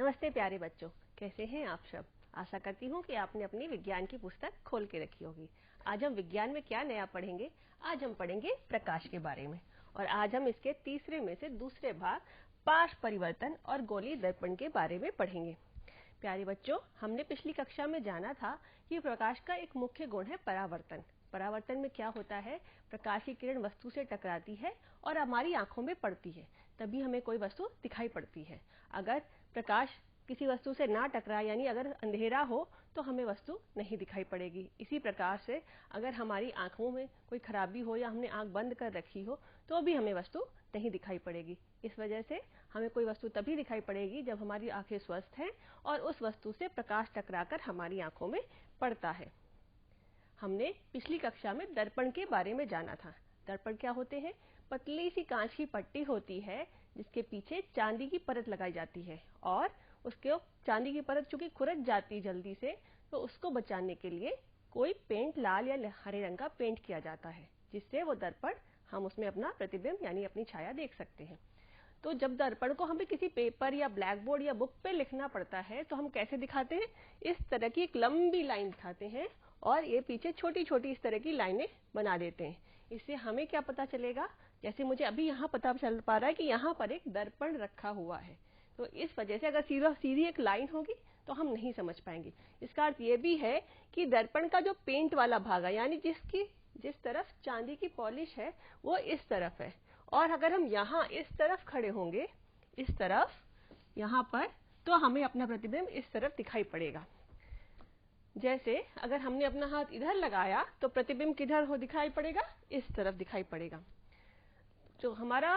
नमस्ते प्यारे बच्चों, कैसे हैं आप सब। आशा करती हूँ कि आपने अपनी विज्ञान की पुस्तक खोल के रखी होगी। आज हम विज्ञान में क्या नया पढ़ेंगे। आज हम पढ़ेंगे प्रकाश के बारे में, और आज हम इसके तीसरे में से दूसरे भाग पाश परिवर्तन और गोलीय दर्पण के बारे में पढ़ेंगे। प्यारे बच्चों, हमने पिछली कक्षा में जाना था कि प्रकाश का एक मुख्य गुण है परावर्तन। परावर्तन में क्या होता है, प्रकाश की किरण वस्तु से टकराती है और हमारी आंखों में पड़ती है, तभी हमें कोई वस्तु दिखाई पड़ती है। अगर प्रकाश किसी वस्तु से ना टकराए, यानी अगर अंधेरा हो, तो हमें वस्तु नहीं दिखाई पड़ेगी। इसी प्रकार से अगर हमारी आंखों में कोई खराबी हो या हमने आंख बंद कर रखी हो, तो भी हमें वस्तु नहीं दिखाई पड़ेगी। इस वजह से हमें कोई वस्तु तभी दिखाई पड़ेगी जब हमारी आंखें स्वस्थ हैं और उस वस्तु से प्रकाश टकराकर हमारी आंखों में पड़ता है। हमने पिछली कक्षा में दर्पण के बारे में जाना था। दर्पण क्या होते हैं? पतली सी कांच की पट्टी होती है जिसके पीछे चांदी की परत लगाई जाती है, और उसके चांदी की परत चूंकि खुरच जाती जल्दी से, तो उसको बचाने के लिए कोई पेंट लाल या हरे रंग का पेंट किया जाता है, जिससे वो दर्पण हम उसमें अपना प्रतिबिंब यानी अपनी छाया देख सकते हैं। तो जब दर्पण को हमें किसी पेपर या ब्लैक बोर्ड या बुक पे लिखना पड़ता है, तो हम कैसे दिखाते हैं? इस तरह की एक लंबी लाइन दिखाते हैं और ये पीछे छोटी छोटी इस तरह की लाइनें बना देते हैं। इससे हमें क्या पता चलेगा? जैसे मुझे अभी यहाँ पता चल पा रहा है कि यहाँ पर एक दर्पण रखा हुआ है। तो इस वजह से अगर सीधी एक लाइन होगी तो हम नहीं समझ पाएंगे। इसका अर्थ ये भी है कि दर्पण का जो पेंट वाला भाग है, यानी जिस तरफ चांदी की पॉलिश है, वो इस तरफ है, और अगर हम यहाँ इस तरफ खड़े होंगे, इस तरफ यहाँ पर, तो हमें अपना प्रतिबिंब इस तरफ दिखाई पड़ेगा। जैसे अगर हमने अपना हाथ इधर लगाया तो प्रतिबिंब किधर हो दिखाई पड़ेगा? इस तरफ दिखाई पड़ेगा। जो हमारा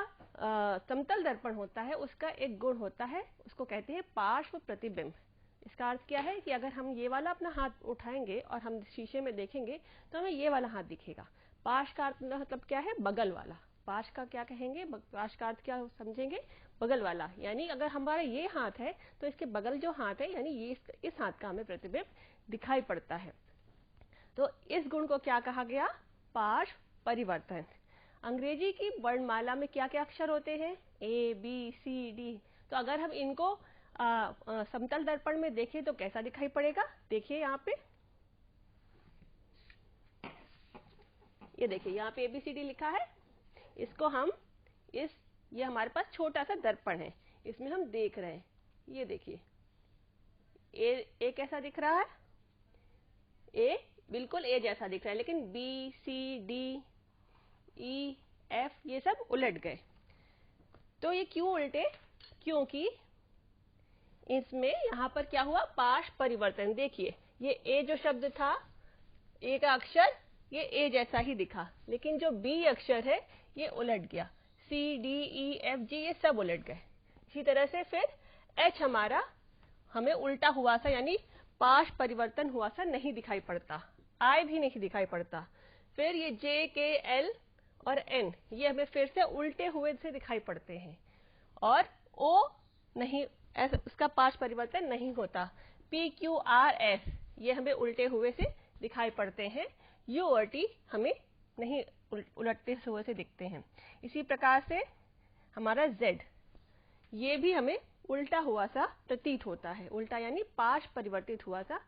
समतल दर्पण होता है, उसका एक गुण होता है, उसको कहते हैं पार्श्व प्रतिबिंब। इसका अर्थ क्या है कि अगर हम ये वाला अपना हाथ उठाएंगे और हम शीशे में देखेंगे तो हमें ये वाला हाथ दिखेगा। पार्श्व का अर्थ मतलब क्या है? बगल वाला। पाश का क्या कहेंगे? पाश का अर्थ क्या समझेंगे? बगल वाला। यानी अगर हमारा ये हाथ है तो इसके बगल जो हाथ है, यानी ये इस हाथ का हमें प्रतिबिंब दिखाई पड़ता है। तो इस गुण को क्या कहा गया? पार्श्व परिवर्तन। अंग्रेजी की वर्णमाला में क्या क्या अक्षर होते हैं? ए, बी, सी, डी। तो अगर हम इनको समतल दर्पण में देखें तो कैसा दिखाई पड़ेगा? देखिए यहाँ पे, ये देखिए यहाँ पे ABCD लिखा है। इसको हम ये हमारे पास छोटा सा दर्पण है, इसमें हम देख रहे हैं। ये देखिए ए कैसा दिख रहा है? ए बिल्कुल ए जैसा दिख रहा है, लेकिन बी, सी, डी, ई, एफ ये सब उलट गए। तो ये क्यों उल्टे? क्योंकि इसमें यहाँ पर क्या हुआ? पाश परिवर्तन। देखिए ये ए जो शब्द था, ए का अक्षर, ये ए जैसा ही दिखा, लेकिन जो बी अक्षर है ये उलट गया। सी, डी, ई, एफ, जी ये सब उलट गए। इसी तरह से फिर एच हमारा हमें उल्टा हुआ सा, यानी पाश परिवर्तन हुआ सा नहीं दिखाई पड़ता। आई भी नहीं दिखाई पड़ता। फिर ये जे, के, एल और एन ये हमें फिर से उल्टे हुए से दिखाई पड़ते हैं, और ओ नहीं, उसका पाश परिवर्तन नहीं होता। पी, क्यू, आर, एस ये हमें उल्टे हुए से दिखाई पड़ते हैं। यू और टी हमें नहीं उलटते हुए से दिखते हैं। इसी प्रकार से हमारा जेड ये भी हमें उल्टा हुआ सा प्रतीत होता है। उल्टा यानी पाश परिवर्तित हुआ सा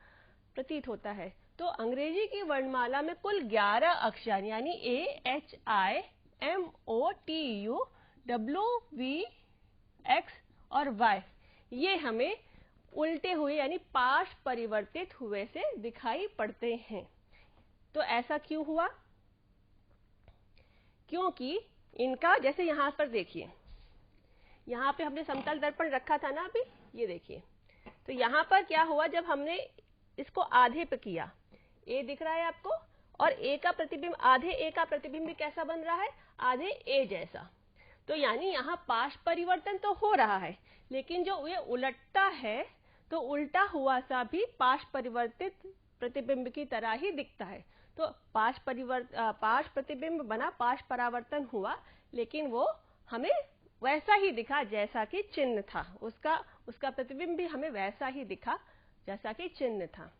प्रतीत होता है। तो अंग्रेजी की वर्णमाला में कुल 11 अक्षर, यानी A, H, I, M, O, T, U, W, V, X और वाई ये हमें उल्टे हुए यानी पाश परिवर्तित हुए से दिखाई पड़ते हैं। तो ऐसा क्यों हुआ? क्योंकि इनका, जैसे यहाँ पर देखिए, यहाँ पे हमने समतल दर्पण रखा था ना अभी, ये देखिए, तो यहाँ पर क्या हुआ? जब हमने इसको आधे पे किया, ए दिख रहा है आपको, और ए का प्रतिबिंब, आधे ए का प्रतिबिंब भी कैसा बन रहा है? आधे ए जैसा। तो यानी यहाँ पाश परिवर्तन तो हो रहा है, लेकिन जो ये उलटता है, तो उल्टा हुआ सा भी पाश परिवर्तित प्रतिबिंब की तरह ही दिखता है। तो पाश प्रतिबिंब बना, पाश परावर्तन हुआ, लेकिन वो हमें वैसा ही दिखा जैसा कि चिन्ह था। उसका प्रतिबिंब भी हमें वैसा ही दिखा जैसा कि चिन्ह था।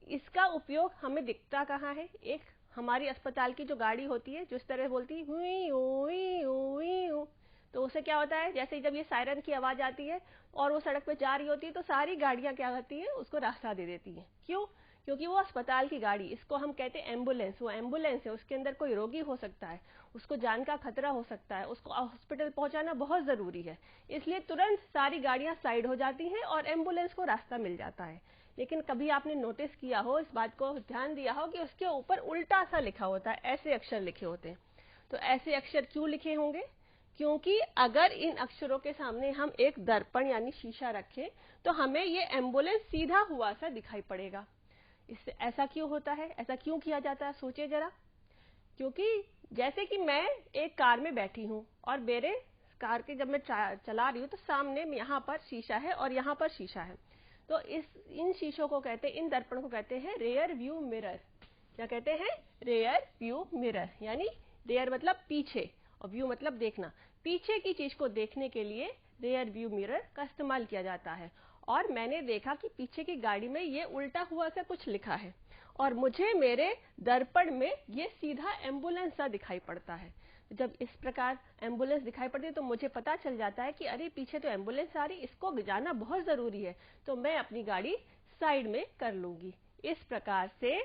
इसका उपयोग हमें दिखता कहाँ है? एक हमारी अस्पताल की जो गाड़ी होती है, जो इस तरह बोलती है हुई हुई हुई, तो उससे क्या होता है, जैसे जब ये सायरन की आवाज आती है और वो सड़क पे जा रही होती है तो सारी गाड़ियां क्या करती हैं, उसको रास्ता दे देती हैं। क्यों? क्योंकि वो अस्पताल की गाड़ी, इसको हम कहते हैं एम्बुलेंस, वो एम्बुलेंस है, उसके अंदर कोई रोगी हो सकता है, उसको जान का खतरा हो सकता है, उसको हॉस्पिटल पहुंचाना बहुत जरूरी है, इसलिए तुरंत सारी गाड़ियां साइड हो जाती हैं और एम्बुलेंस को रास्ता मिल जाता है। लेकिन कभी आपने नोटिस किया हो, इस बात को ध्यान दिया हो कि उसके ऊपर उल्टा सा लिखा होता है, ऐसे अक्षर लिखे होते हैं। तो ऐसे अक्षर क्यों लिखे होंगे? क्योंकि अगर इन अक्षरों के सामने हम एक दर्पण यानी शीशा रखें तो हमें ये एम्बुलेंस सीधा हुआ सा दिखाई पड़ेगा। इससे ऐसा क्यों होता है, ऐसा क्यों किया जाता है, सोचिए जरा। क्योंकि जैसे कि मैं एक कार में बैठी हूं और मेरे कार के जब मैं चला रही हूं तो सामने यहाँ पर शीशा है और यहाँ पर शीशा है, तो इन शीशों को कहते हैं, इन दर्पण को कहते हैं रेयर व्यू मिरर। क्या कहते हैं? रेयर व्यू मिरर, यानी रेयर मतलब पीछे और व्यू मतलब देखना। पीछे की चीज को देखने के लिए रेयर व्यू मिरर का इस्तेमाल किया जाता है। और मैंने देखा कि पीछे की गाड़ी में ये उल्टा हुआ सा कुछ लिखा है और मुझे मेरे दर्पण में ये सीधा एम्बुलेंस सा दिखाई पड़ता है। जब इस प्रकार एम्बुलेंस दिखाई पड़ती है तो मुझे पता चल जाता है कि अरे पीछे तो एम्बुलेंस आ रही, इसको जाना बहुत जरूरी है, तो मैं अपनी गाड़ी साइड में कर लूंगी। इस प्रकार से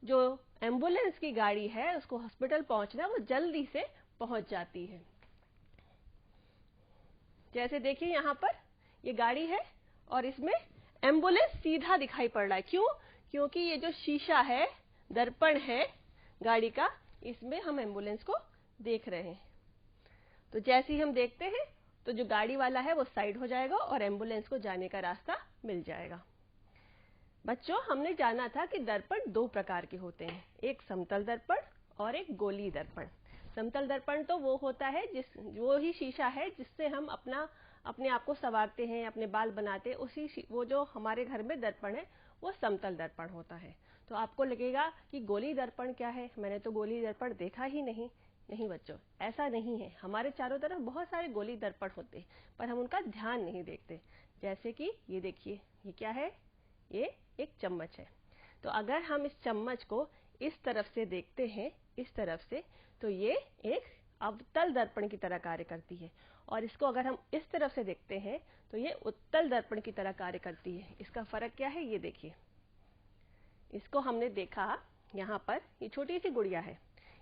जो एम्बुलेंस की गाड़ी है उसको हॉस्पिटल पहुंचना, वो जल्दी से पहुंच जाती है। जैसे देखिए यहाँ पर ये गाड़ी है और इसमें एम्बुलेंस सीधा दिखाई पड़ रहा है। क्यों? क्योंकि ये जो शीशा है, दर्पण है गाड़ी का, इसमें हम एम्बुलेंस को देख रहे हैं। तो जैसे ही हम देखते हैं तो जो गाड़ी वाला है वो साइड हो जाएगा और एम्बुलेंस को जाने का रास्ता मिल जाएगा। बच्चों, हमने जाना था कि दर्पण दो प्रकार के होते हैं, एक समतल दर्पण और एक गोलीय दर्पण। समतल दर्पण तो वो होता है वो ही शीशा है जिससे हम अपने आप को संवारते हैं, अपने बाल बनाते हैं, वो जो हमारे घर में दर्पण है वो समतल दर्पण होता है। तो आपको लगेगा कि गोलीय दर्पण क्या है, मैंने तो गोलीय दर्पण देखा ही नहीं। नहीं बच्चों, ऐसा नहीं है, हमारे चारों तरफ बहुत सारे गोलीय दर्पण होते हैं पर हम उनका ध्यान नहीं देखते। जैसे कि ये देखिए, ये क्या है? ये एक चम्मच है। तो अगर हम इस चम्मच को इस तरफ से देखते हैं, इस तरफ से, तो ये एक अवतल दर्पण की तरह कार्य करती है, और इसको अगर हम इस तरफ से देखते हैं तो ये उत्तल दर्पण की तरह कार्य करती है। इसका फर्क क्या है, ये देखिए। इसको हमने देखा, यहाँ पर ये छोटी सी गुड़िया है,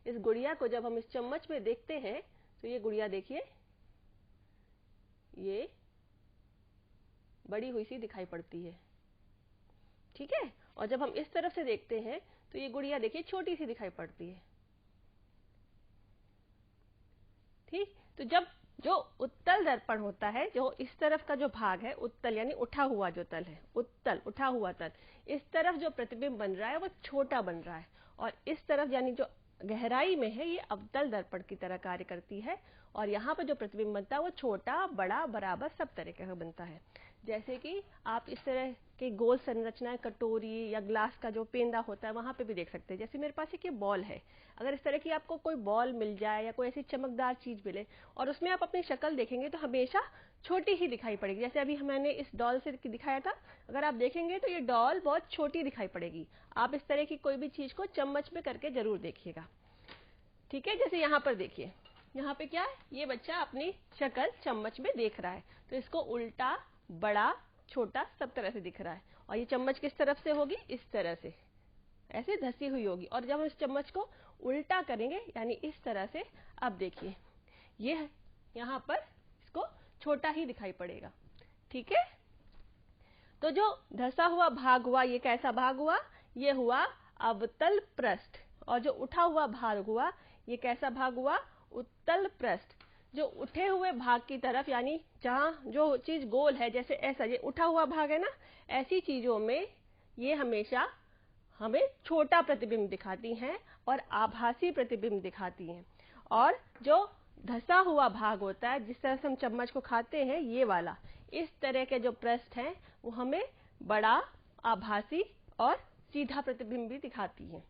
इस गुड़िया को जब हम इस चम्मच में देखते हैं तो ये गुड़िया देखिए, ये बड़ी हुई सी दिखाई पड़ती है, ठीक है। और जब हम इस तरफ से देखते हैं तो ये गुड़िया देखिए छोटी सी दिखाई पड़ती है, ठीक। तो जब जो उत्तल दर्पण होता है, जो इस तरफ का जो भाग है उत्तल यानी उठा हुआ जो तल है, उत्तल उठा हुआ तल, इस तरफ जो प्रतिबिंब बन रहा है वो छोटा बन रहा है, और इस तरफ यानी जो गहराई में है ये अवतल दर्पण की तरह कार्य करती है, और यहाँ पर जो प्रतिबिंब बनता है वो छोटा बड़ा बराबर सब तरह का बनता है। जैसे कि आप इस तरह के गोल संरचनाएं, कटोरी या ग्लास का जो पेंदा होता है वहां पे भी देख सकते हैं। जैसे मेरे पास एक ये बॉल है, अगर इस तरह की आपको कोई बॉल मिल जाए या कोई ऐसी चमकदार चीज मिले और उसमें आप अपनी शक्ल देखेंगे तो हमेशा छोटी ही दिखाई पड़ेगी। जैसे अभी मैंने इस डॉल से दिखाया था, अगर आप देखेंगे तो ये डॉल बहुत छोटी दिखाई पड़ेगी। आप इस तरह की कोई भी चीज को चम्मच में करके जरूर देखिएगा, ठीक है। जैसे यहाँ पर देखिए, यहाँ पे क्या है, ये बच्चा अपनी शक्ल चम्मच में देख रहा है, तो इसको उल्टा बड़ा छोटा सब तरह से दिख रहा है। और ये चम्मच किस तरफ से होगी, इस तरह से, ऐसे धसी हुई होगी। और जब हम इस चम्मच को उल्टा करेंगे यानी इस तरह से, अब देखिए ये यहाँ पर इसको छोटा ही दिखाई पड़ेगा, ठीक है। तो जो धसा हुआ भाग हुआ, ये कैसा भाग हुआ, ये हुआ अवतल पृष्ठ, और जो उठा हुआ भाग हुआ ये कैसा भाग हुआ, उत्तल पृष्ठ। जो उठे हुए भाग की तरफ यानी जहां जो चीज गोल है, जैसे ऐसा ये उठा हुआ भाग है ना, ऐसी चीजों में ये हमेशा हमें छोटा प्रतिबिंब दिखाती हैं और आभासी प्रतिबिंब दिखाती हैं। और जो धसा हुआ भाग होता है, जिस तरह से हम चम्मच को खाते हैं, ये वाला, इस तरह के जो पृष्ठ हैं वो हमें बड़ा, आभासी और सीधा प्रतिबिंब भी दिखाती है।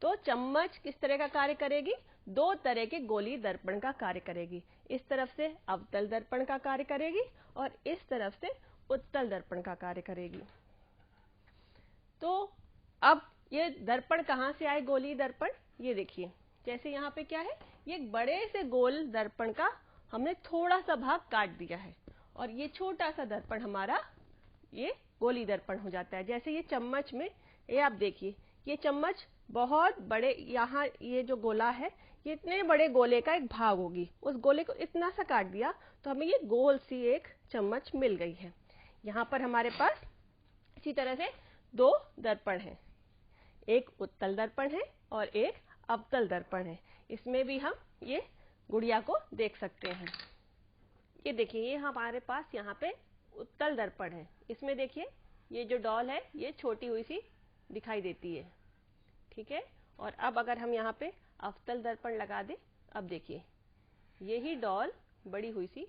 तो चम्मच किस तरह का कार्य करेगी, दो तरह के गोलीय दर्पण का कार्य करेगी। इस तरफ से अवतल दर्पण का कार्य करेगी और इस तरफ से उत्तल दर्पण का कार्य करेगी। तो अब ये दर्पण कहाँ से आए, गोलीय दर्पण, ये देखिए। जैसे यहाँ पे क्या है, ये एक बड़े से गोल दर्पण का हमने थोड़ा सा भाग काट दिया है और ये छोटा सा दर्पण हमारा ये गोली दर्पण हो जाता है। जैसे ये चम्मच में, ये आप देखिए, ये चम्मच बहुत बड़े, यहाँ ये जो गोला है ये इतने बड़े गोले का एक भाग होगी, उस गोले को इतना सा काट दिया तो हमें ये गोल सी एक चम्मच मिल गई है। यहाँ पर हमारे पास इसी तरह से दो दर्पण हैं, एक उत्तल दर्पण है और एक अवतल दर्पण है। इसमें भी हम ये गुड़िया को देख सकते हैं। ये देखिए, ये हमारे पास यहाँ पे उत्तल दर्पण है। इसमें देखिए ये जो डॉल है ये छोटी हुई सी दिखाई देती है, ठीक है। और अब अगर हम यहाँ पे अवतल दर्पण लगा दें, अब देखिए यही डॉल बड़ी हुई सी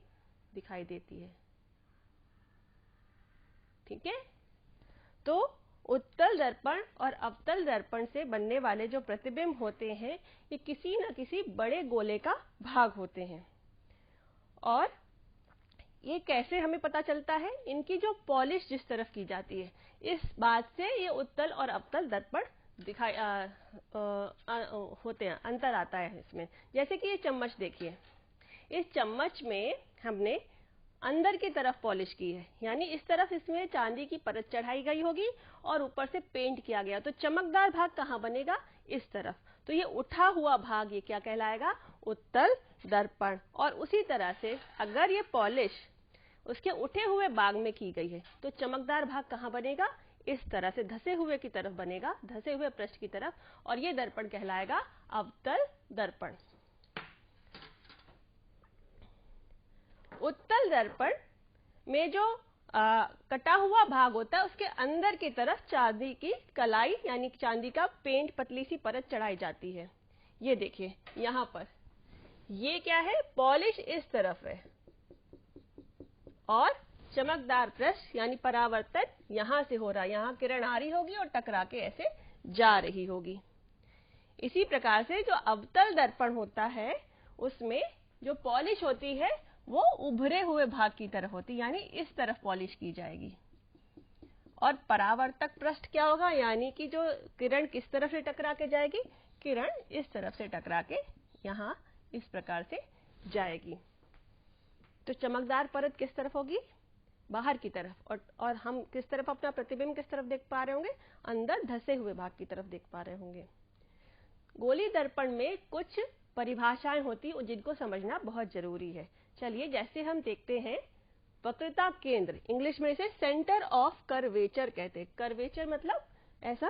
दिखाई देती है, ठीक है। तो उत्तल दर्पण और अवतल दर्पण से बनने वाले जो प्रतिबिंब होते हैं ये किसी न किसी बड़े गोले का भाग होते हैं। और ये कैसे हमें पता चलता है? इनकी जो पॉलिश जिस तरफ की जाती है, इस बात से ये उत्तल और अवतल दर्पण दिखाई होते हैं, अंतर आता है इसमें। जैसे कि ये चम्मच देखिए, इस चम्मच में हमने अंदर की तरफ पॉलिश की है, यानी इस तरफ इसमें चांदी की परत चढ़ाई गई होगी और ऊपर से पेंट किया गया, तो चमकदार भाग कहाँ बनेगा? इस तरफ। तो ये उठा हुआ भाग ये क्या कहलाएगा? उत्तल दर्पण। और उसी तरह से अगर ये पॉलिश उसके उठे हुए भाग में की गई है तो चमकदार भाग कहाँ बनेगा? इस तरह से धसे हुए की तरफ बनेगा, धसे हुए पृष्ठ की तरफ, और ये दर्पण कहलाएगा अवतल दर्पण। उत्तल दर्पण में जो कटा हुआ भाग होता है उसके अंदर की तरफ चांदी की कलाई यानी चांदी का पेंट पतली सी परत चढ़ाई जाती है। ये देखिए यहाँ पर ये क्या है? पॉलिश इस तरफ है और चमकदार पृष्ठ यानी परावर्तन यहाँ से हो रहा है, यहाँ किरण आ रही होगी और टकरा के ऐसे जा रही होगी। इसी प्रकार से जो अवतल दर्पण होता है उसमें जो पॉलिश होती है वो उभरे हुए भाग की तरफ होती है, यानी इस तरफ पॉलिश की जाएगी। और परावर्तक पृष्ठ क्या होगा? यानी कि जो किरण किस तरफ से टकरा के जाएगी? किरण इस तरफ से टकरा के यहाँ इस प्रकार से जाएगी। तो चमकदार परत किस तरफ होगी? बाहर की तरफ। और हम किस तरफ अपना प्रतिबिंब किस तरफ देख पा रहे होंगे? अंदर धसे हुए भाग की तरफ देख पा रहे होंगे। गोली दर्पण में कुछ परिभाषाएं होती जिनको समझना बहुत जरूरी है। चलिए, जैसे हम देखते हैं वक्रता केंद्र, इंग्लिश में इसे सेंटर ऑफ कर्वेचर कहते हैं। कर्वेचर मतलब ऐसा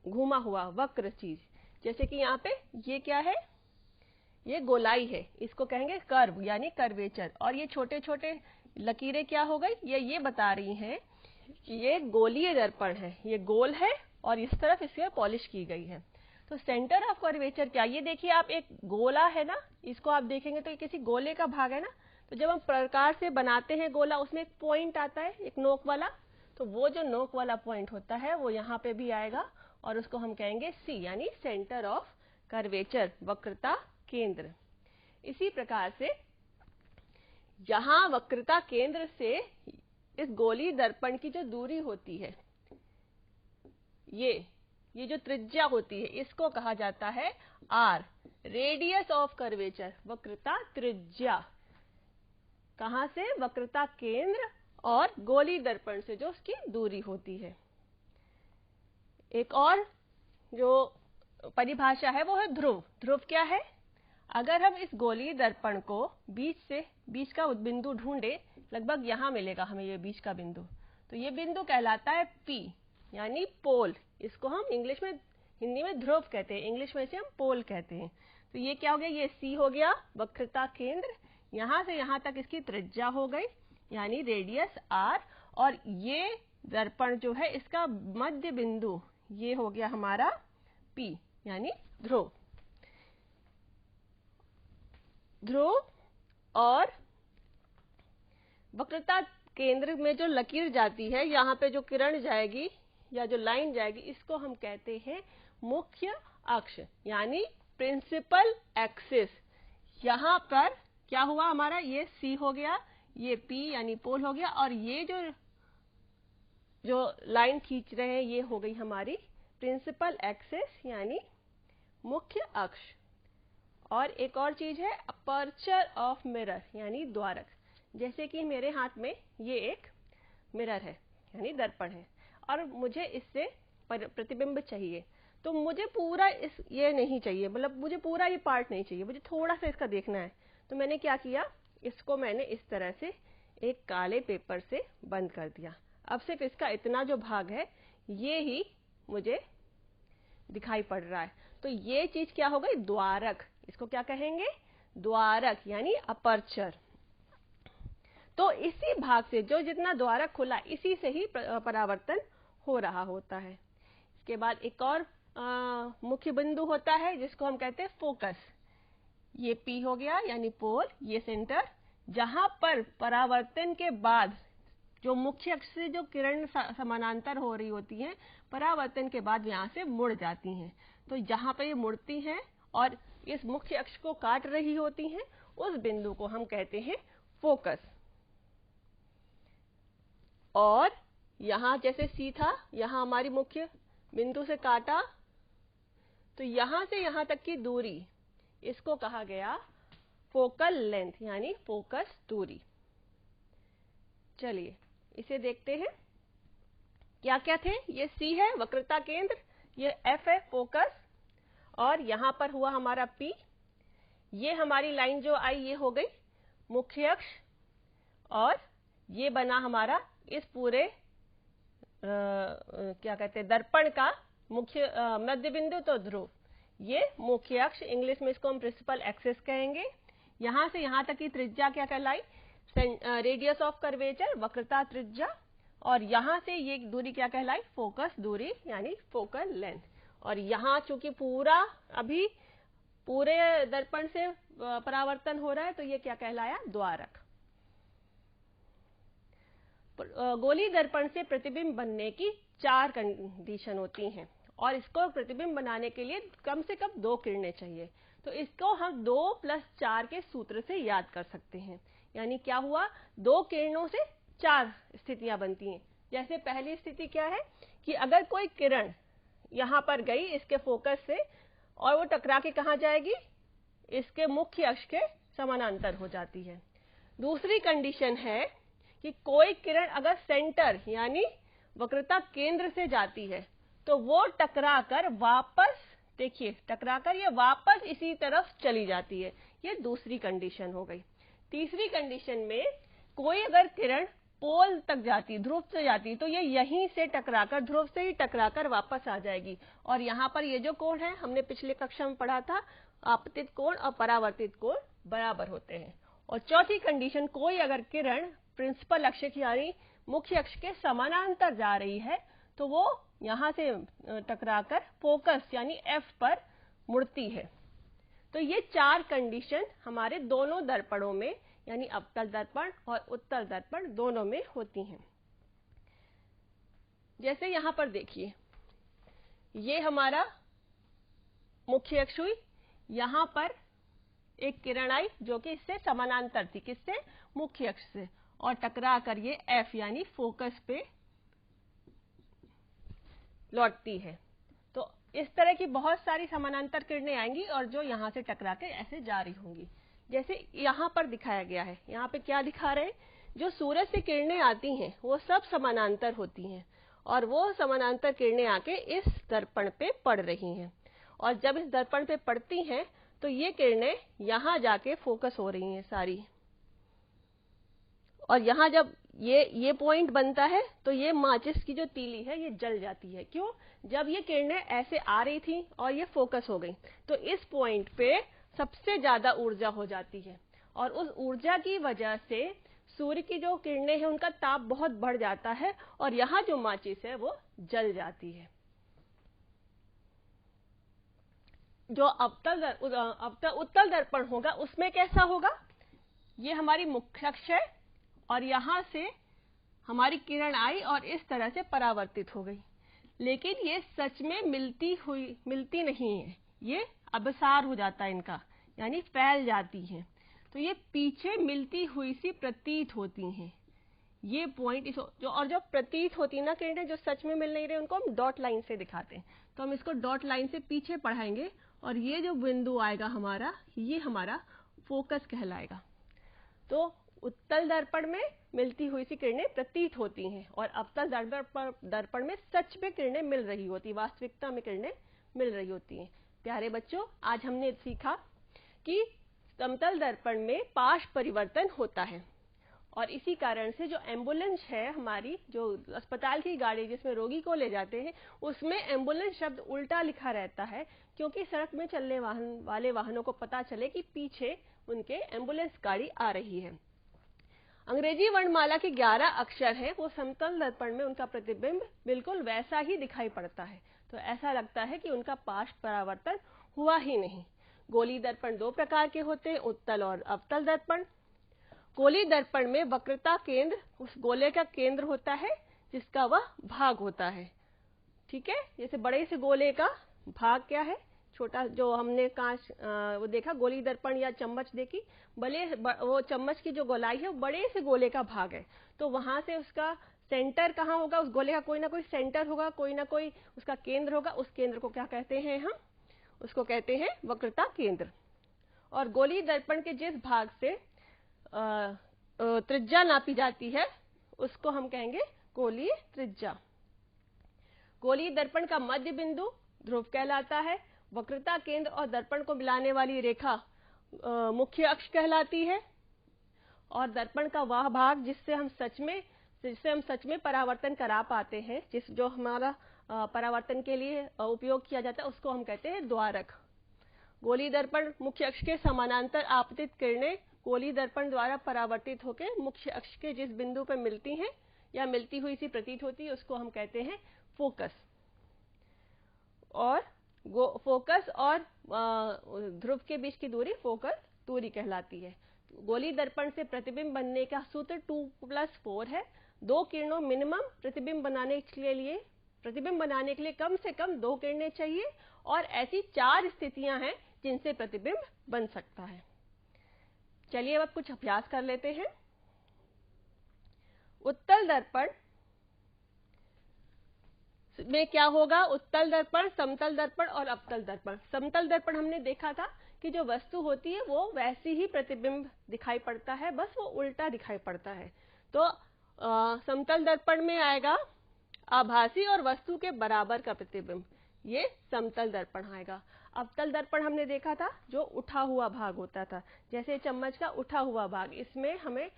घुमा हुआ वक्र चीज। जैसे कि यहाँ पे ये क्या है? ये गोलाई है, इसको कहेंगे कर्व यानी कर्वेचर। और ये छोटे छोटे लकीरें क्या हो गई? ये बता रही हैं कि ये गोलीय दर्पण है, ये गोल है और इस तरफ इसके पॉलिश की गई है। तो सेंटर ऑफ कर्वेचर क्या? ये देखिए आप, एक गोला है ना, इसको आप देखेंगे तो ये किसी गोले का भाग है ना। तो जब हम प्रकार से बनाते हैं गोला, उसमें एक पॉइंट आता है, एक नोक वाला, तो वो जो नोक वाला पॉइंट होता है वो यहाँ पे भी आएगा और उसको हम कहेंगे सी यानी सेंटर ऑफ कर्वेचर, वक्रता केंद्र। इसी प्रकार से जहां वक्रता केंद्र से इस गोली दर्पण की जो दूरी होती है, ये जो त्रिज्या होती है, इसको कहा जाता है आर, रेडियस ऑफ कर्वेचर, वक्रता त्रिज्या। कहां से? वक्रता केंद्र और गोली दर्पण से जो उसकी दूरी होती है। एक और जो परिभाषा है वो है ध्रुव। ध्रुव क्या है? अगर हम इस गोलीय दर्पण को बीच का बिंदु ढूंढे, लगभग यहां मिलेगा हमें ये बीच का बिंदु, तो ये बिंदु कहलाता है पी यानी पोल। इसको हम इंग्लिश में, हिंदी में ध्रुव कहते हैं, इंग्लिश में इसे हम पोल कहते हैं। तो ये क्या हो गया? ये सी हो गया वक्रता केंद्र, यहां से यहां तक इसकी त्रिज्या हो गई यानी रेडियस आर, और ये दर्पण जो है इसका मध्य बिंदु ये हो गया हमारा पी यानी ध्रुव। ध्रुव और वक्रता केंद्र में जो लकीर जाती है, यहाँ पे जो किरण जाएगी या जो लाइन जाएगी, इसको हम कहते हैं मुख्य अक्ष यानी प्रिंसिपल एक्सिस। यहाँ पर क्या हुआ हमारा? ये सी हो गया, ये पी यानी पोल हो गया, और ये जो लाइन खींच रहे हैं ये हो गई हमारी प्रिंसिपल एक्सिस यानी मुख्य अक्ष। और एक और चीज है अपर्चर ऑफ मिरर यानी द्वारक। जैसे कि मेरे हाथ में ये एक मिरर है यानी दर्पण है और मुझे इससे प्रतिबिंब चाहिए, तो मुझे पूरा ये नहीं चाहिए, मतलब मुझे पूरा ये पार्ट नहीं चाहिए, मुझे थोड़ा सा इसका देखना है। तो मैंने क्या किया, इसको मैंने इस तरह से एक काले पेपर से बंद कर दिया। अब सिर्फ इसका इतना जो भाग है ये ही मुझे दिखाई पड़ रहा है। तो ये चीज क्या हो गई, द्वारक। इसको क्या कहेंगे, द्वारक यानी अपर्चर। तो इसी भाग से जो जितना द्वारक खुला इसी से ही परावर्तन हो रहा होता है। इसके बाद एक और मुख्य बिंदु होता है जिसको हम कहते हैं फोकस। ये P हो गया यानी पोल, ये सेंटर, जहां पर परावर्तन के बाद जो मुख्य अक्ष से जो किरण समानांतर हो रही होती हैं, परावर्तन के बाद यहां से मुड़ जाती हैं। तो जहां पर ये मुड़ती हैं और इस मुख्य अक्ष को काट रही होती हैं, उस बिंदु को हम कहते हैं फोकस। और यहां जैसे C था, यहां हमारी मुख्य बिंदु से काटा, तो यहां से यहां तक की दूरी, इसको कहा गया फोकल लेंथ यानी फोकस दूरी। चलिए इसे देखते हैं क्या क्या थे। ये C है वक्रता केंद्र, ये F है फोकस, और यहां पर हुआ हमारा P। ये हमारी लाइन जो आई ये हो गई मुख्य अक्ष, और ये बना हमारा इस पूरे क्या कहते हैं दर्पण का मुख्य मध्य बिंदु, तो ध्रुव। ये मुख्य अक्ष, इंग्लिश में इसको हम प्रिंसिपल एक्सिस कहेंगे। यहां से यहां तक की त्रिज्या क्या कहलाई, रेडियस ऑफ कर्वेचर, वक्रता त्रिज्या। और यहां से ये दूरी क्या कहलाई, फोकस दूरी यानी फोकल लेंथ। और यहां चूंकि पूरा अभी पूरे दर्पण से परावर्तन हो रहा है, तो ये क्या कहलाया, द्वारक। गोली दर्पण से प्रतिबिंब बनने की 4 कंडीशन होती हैं, और इसको प्रतिबिंब बनाने के लिए कम से कम 2 किरणें चाहिए। तो इसको हम 2+4 के सूत्र से याद कर सकते हैं। यानी क्या हुआ, 2 किरणों से 4 स्थितियां बनती हैं। जैसे पहली स्थिति क्या है कि अगर कोई किरण यहां पर गई इसके फोकस से, और वो टकरा के कहां जाएगी, इसके मुख्य अक्ष के समानांतर हो जाती है। दूसरी कंडीशन है कि कोई किरण अगर सेंटर यानी वक्रता केंद्र से जाती है, तो वो टकराकर वापस, देखिए टकराकर ये वापस इसी तरफ चली जाती है। ये दूसरी कंडीशन हो गई। तीसरी कंडीशन में कोई अगर किरण पोल तक जाती, ध्रुव से जाती, तो ये यहीं से टकराकर, ध्रुव से ही टकराकर वापस आ जाएगी। और यहाँ पर ये जो कोण है, हमने पिछले कक्षा में पढ़ा था, आपतित कोण और परावर्तित कोण बराबर होते हैं। और चौथी कंडीशन, कोई अगर किरण प्रिंसिपल अक्ष यानी मुख्य अक्ष के समानांतर जा रही है, तो वो यहां से टकराकर फोकस यानी F पर मुड़ती है। तो ये 4 कंडीशन हमारे दोनों दर्पणों में यानी अवतल दर्पण और उत्तल दर्पण दोनों में होती हैं। जैसे यहां पर देखिए, ये हमारा मुख्य अक्ष हुई, यहां पर एक किरण आई जो कि इससे समानांतर थी, किससे, मुख्य अक्ष से, और टकरा कर ये F यानी फोकस पे लौटती है। तो इस तरह की बहुत सारी समानांतर किरणें आएंगी और जो यहां से टकरा के ऐसे जा रही होंगी। जैसे यहां पर दिखाया गया है, यहां पे क्या दिखा रहे हैं, जो सूरज से किरणें आती हैं वो सब समानांतर होती हैं, और वो समानांतर किरणें आके इस दर्पण पे पड़ रही हैं। और जब इस दर्पण पे पड़ती हैं तो ये किरणें यहां जाके फोकस हो रही हैं सारी, और यहां जब ये पॉइंट बनता है तो ये माचिस की जो तीली है ये जल जाती है। क्यों, जब ये किरणें ऐसे आ रही थी और ये फोकस हो गई, तो इस पॉइंट पे सबसे ज्यादा ऊर्जा हो जाती है, और उस ऊर्जा की वजह से सूर्य की जो किरणें हैं उनका ताप बहुत बढ़ जाता है, और यहाँ जो माचिस है वो जल जाती है। जो उत्तल दर्पण होगा उसमें कैसा होगा, ये हमारी मुख्य अक्ष है, और यहां से हमारी किरण आई और इस तरह से परावर्तित हो गई, लेकिन ये सच में मिलती नहीं है, ये अबसार हो जाता है इनका, यानी फैल जाती हैं। तो ये पीछे मिलती हुई सी प्रतीत होती हैं। ये पॉइंट जो प्रतीत होती ना किरणें, जो सच में मिल नहीं रही, उनको हम डॉट लाइन से दिखाते हैं। तो हम इसको डॉट लाइन से पीछे पढ़ाएंगे और ये जो बिंदु आएगा हमारा, ये हमारा फोकस कहलाएगा। तो उत्तल दर्पण में मिलती हुई सी किरणें प्रतीत होती हैं और अवतल दर्पण में सच में किरणें मिल रही होती, वास्तविकता में किरणें मिल रही होती हैं। प्यारे बच्चों, आज हमने सीखा कि समतल दर्पण में पाश परिवर्तन होता है और इसी कारण से जो एम्बुलेंस है हमारी, जो अस्पताल की गाड़ी जिसमें रोगी को ले जाते हैं, उसमें एम्बुलेंस शब्द उल्टा लिखा रहता है, क्योंकि सड़क में चलने वाले वाहनों को पता चले कि पीछे उनके एम्बुलेंस गाड़ी आ रही है। अंग्रेजी वर्णमाला के 11 अक्षर हैं, वो समतल दर्पण में उनका प्रतिबिंब बिल्कुल वैसा ही दिखाई पड़ता है, तो ऐसा लगता है कि उनका पाश परावर्तन हुआ ही नहीं। गोली दर्पण 2 प्रकार के होते हैं, उत्तल और अवतल दर्पण। गोली दर्पण में वक्रता केंद्र उस गोले का केंद्र होता है जिसका वह भाग होता है। ठीक है, जैसे बड़े से गोले का भाग क्या है, छोटा, जो हमने कांच वो देखा गोली दर्पण या चम्मच देखी, वो चम्मच की जो गोलाई है वो बड़े से गोले का भाग है, तो वहां से उसका सेंटर कहाँ होगा, उस गोले का कोई ना कोई सेंटर होगा, कोई ना कोई उसका केंद्र होगा। उस केंद्र को क्या कहते हैं हम, उसको कहते हैं वक्रता केंद्र। और गोली दर्पण के जिस भाग से त्रिज्या नापी जाती है उसको हम कहेंगे गोलीय त्रिज्या। गोलीय दर्पण का मध्य बिंदु ध्रुव कहलाता है। वक्रता केंद्र और दर्पण को मिलाने वाली रेखा मुख्य अक्ष कहलाती है। और दर्पण का वह भाग जिससे हम सच में परावर्तन करा पाते हैं, जो हमारा परावर्तन के लिए उपयोग किया जाता है, उसको हम कहते हैं द्वारक। गोली दर्पण मुख्य अक्ष के समानांतर आपतित किरणें गोली दर्पण द्वारा परावर्तित होकर मुख्य अक्ष के जिस बिंदु पर मिलती हैं या मिलती हुई सी प्रतीत होती है, उसको हम कहते हैं फोकस। और फोकस और ध्रुव के बीच की दूरी फोकस दूरी कहलाती है। गोली दर्पण से प्रतिबिंब बनने का सूत्र 2+4 है। 2 किरणों मिनिमम प्रतिबिंब बनाने के लिए कम से कम 2 किरणें चाहिए और ऐसी 4 स्थितियां हैं जिनसे प्रतिबिंब बन सकता है। चलिए अब कुछ अभ्यास कर लेते हैं। उत्तल दर्पण में क्या होगा, उत्तल दर्पण, समतल दर्पण और अवतल दर्पण। समतल दर्पण हमने देखा था कि जो वस्तु होती है वो वैसी ही प्रतिबिंब दिखाई पड़ता है, बस वो उल्टा दिखाई पड़ता है। तो समतल दर्पण में आएगा आभासी और वस्तु के बराबर का प्रतिबिंब, ये समतल दर्पण आएगा। अवतल दर्पण हमने देखा था जो उठा हुआ भाग होता था, जैसे चम्मच का उठा हुआ भाग, इसमें हमें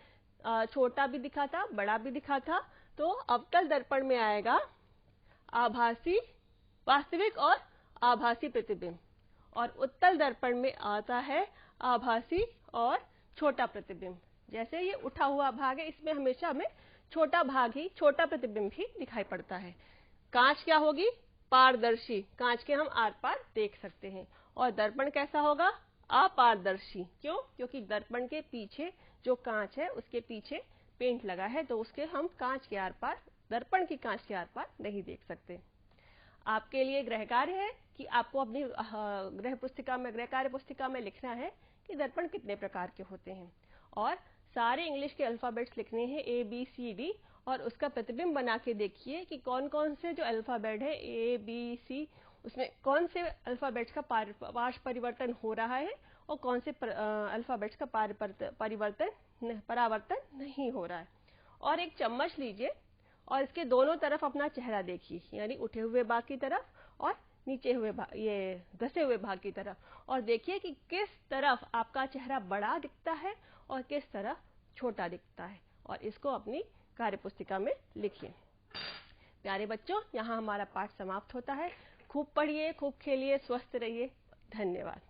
छोटा भी दिखा था, बड़ा भी दिखा था। तो अवतल दर्पण में आएगा आभासी, वास्तविक और आभासी प्रतिबिंब। और उत्तल दर्पण में आता है आभासी और छोटा प्रतिबिंब। जैसे ये उठा हुआ भाग है, इसमें हमेशा हमें छोटा भाग ही, छोटा प्रतिबिंब ही दिखाई पड़ता है। कांच क्या होगी, पारदर्शी, कांच के हम आर पार देख सकते हैं। और दर्पण कैसा होगा, अपारदर्शी। क्यों, क्योंकि दर्पण के पीछे जो कांच है उसके पीछे पेंट लगा है, तो उसके हम कांच के आर पार, दर्पण की कांच के आर पार नहीं देख सकते। आपके लिए गृह कार्य है कि आपको अपनी गृह कार्य पुस्तिका में लिखना है कि दर्पण कितने प्रकार के होते हैं और सारे इंग्लिश के अल्फाबेट्स लिखने हैं, ABCD, और उसका प्रतिबिंब बना के देखिए कि कौन कौन से जो अल्फाबेट है ABC, उसमें कौन से अल्फाबेट्स का पाश परिवर्तन हो रहा है और कौन से अल्फाबेट्स का परावर्तन नहीं हो रहा है। और एक चम्मच लीजिए और इसके दोनों तरफ अपना चेहरा देखिए, यानी उठे हुए भाग की तरफ और नीचे हुए भाग, ये घसे हुए भाग की तरफ, और देखिए कि किस तरफ आपका चेहरा बड़ा दिखता है और किस तरफ छोटा दिखता है, और इसको अपनी कार्यपुस्तिका में लिखिए। प्यारे बच्चों, यहाँ हमारा पाठ समाप्त होता है। खूब पढ़िए, खूब खेलिए, स्वस्थ रहिए। धन्यवाद।